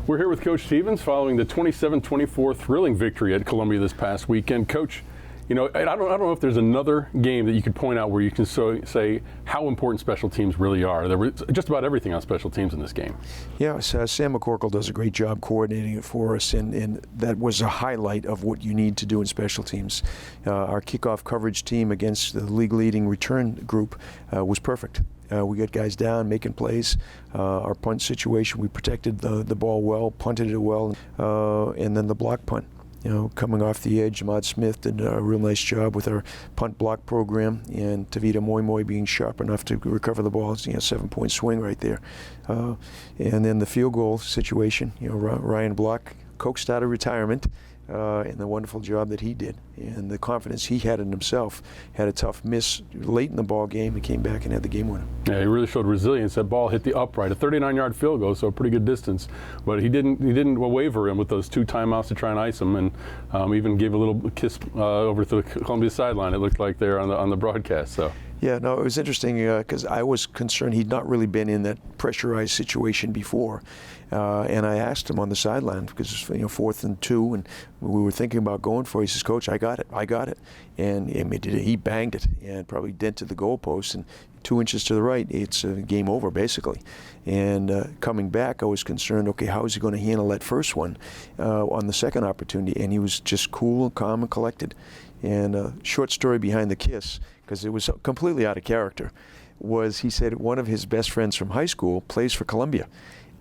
We're here with Coach Teevens following the 27-24 thrilling victory at Columbia this past weekend. Coach, you know, I don't know if there's another game that you could point out where you can say how important special teams really are. There was just about everything on special teams in this game. Yeah, Sam McCorkle does a great job coordinating it for us, and that was a highlight of what you need to do in special teams. Our kickoff coverage team against the league-leading return group was perfect. We got guys down, making plays. Our punt situation, we protected the ball well, punted it well, and then the block punt. You know, coming off the edge, Ahmad Smith did a real nice job with our punt block program, and Tavita Moy being sharp enough to recover the ball. It's, 7-point swing right there. And then the field goal situation, Ryan Block coaxed out of retirement, and the wonderful job that he did, and the confidence he had in himself. Had a tough miss late in the ball game and came back and had the game winner. Yeah, he really showed resilience. That ball hit the upright, a 39-yard field goal, so a pretty good distance. But he didn't waver him with those 2 timeouts to try and ice him, and even gave a little kiss over to the Columbia sideline. It looked like there on the broadcast. So. Yeah, no, it was interesting because I was concerned he'd not really been in that pressurized situation before, and I asked him on the sideline because 4th and 2, and we were thinking about going for it. He says, "Coach, I got it," and he banged it and probably dented the goalpost, and 2 inches to the right, it's game over basically. And coming back, I was concerned. Okay, how is he going to handle that first one on the second opportunity? And he was just cool, calm, and collected. And short story behind the kiss, because it was completely out of character, was he said one of his best friends from high school plays for Columbia.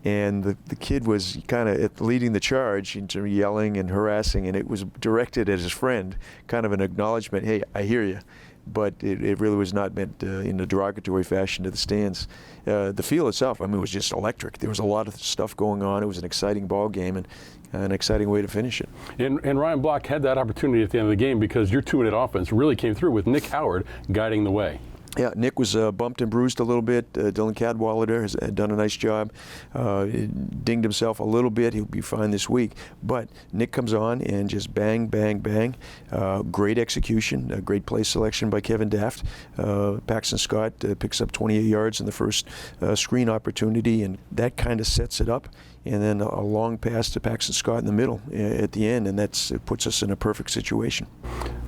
And the kid was kind of leading the charge, yelling and harassing, and it was directed at his friend, kind of an acknowledgement, hey, I hear you. But it really was not meant in a derogatory fashion to the stands. The field itself, it was just electric. There was a lot of stuff going on. It was an exciting ball game and an exciting way to finish it. And Ryan Block had that opportunity at the end of the game because your 2-minute offense really came through with Nick Howard guiding the way. Yeah, Nick was bumped and bruised a little bit. Dylan Cadwallader has done a nice job. Dinged himself a little bit. He'll be fine this week. But Nick comes on and just bang, bang, bang. Great execution, a great play selection by Kevin Daft. Paxton Scott picks up 28 yards in the first screen opportunity, and that kind of sets it up. And then a long pass to Paxton Scott in the middle at the end, and it puts us in a perfect situation.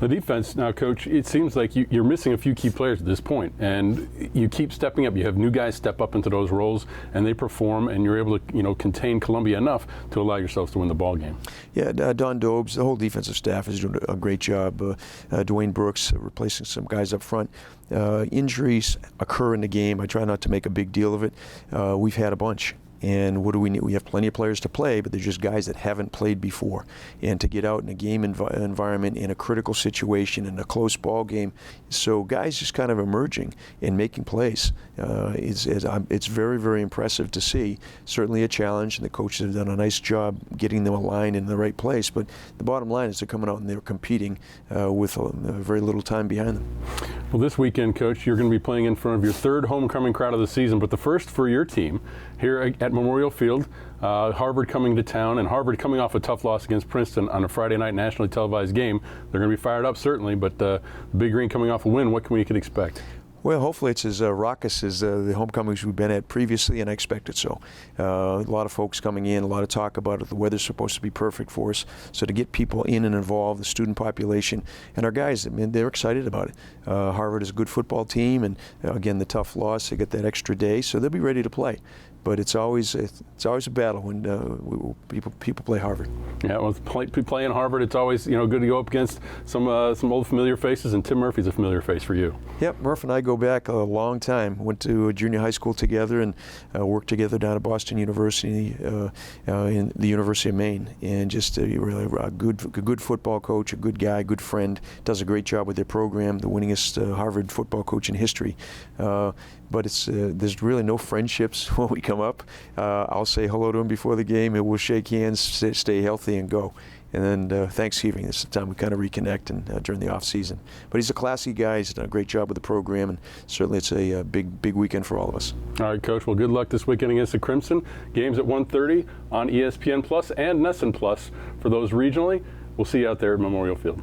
The defense now, Coach, it seems like you're missing a few key players at this point, and you keep stepping up. You have new guys step up into those roles, and they perform, and you're able to contain Columbia enough to allow yourselves to win the ball game. Yeah, Don Dobes, the whole defensive staff is doing a great job. Dwayne Brooks replacing some guys up front. Injuries occur in the game. I try not to make a big deal of it. We've had a bunch. And what do we need? We have plenty of players to play, but they're just guys that haven't played before. And to get out in a game environment, in a critical situation, in a close ball game, so guys just kind of emerging and making plays. It's very, very impressive to see. Certainly a challenge, and the coaches have done a nice job getting them aligned in the right place. But the bottom line is they're coming out and they're competing with very little time behind them. Well, this weekend, Coach, you're going to be playing in front of your 3rd homecoming crowd of the season, but the first for your team here at Memorial Field. Harvard coming to town, and Harvard coming off a tough loss against Princeton on a Friday night nationally televised game. They're going to be fired up, certainly, but the Big Green coming off a win, what can we expect? Well, hopefully it's as raucous as the homecomings we've been at previously, and I expect it so. A lot of folks coming in, a lot of talk about it. The weather's supposed to be perfect for us. So to get people in and involved, the student population, and our guys, they're excited about it. Harvard is a good football team, and again, the tough loss, they get that extra day, so they'll be ready to play. But it's always a battle when people play Harvard. Yeah, well, playing Harvard, it's always good to go up against some old familiar faces, and Tim Murphy's a familiar face for you. Yep, Murph and I go back a long time. Went to junior high school together and worked together down at Boston University, in the University of Maine, and just really a good football coach, a good guy, good friend. Does a great job with their program, the winningest Harvard football coach in history. But there's really no friendships when we come up. I'll say hello to him before the game, and we'll shake hands, stay healthy, and go. And then Thanksgiving is the time we kind of reconnect and during the off season. But he's a classy guy. He's done a great job with the program, and certainly it's a big weekend for all of us. All right, Coach. Well, good luck this weekend against the Crimson. Games at 1:30 on ESPN Plus and NESN Plus for those regionally. We'll see you out there at Memorial Field.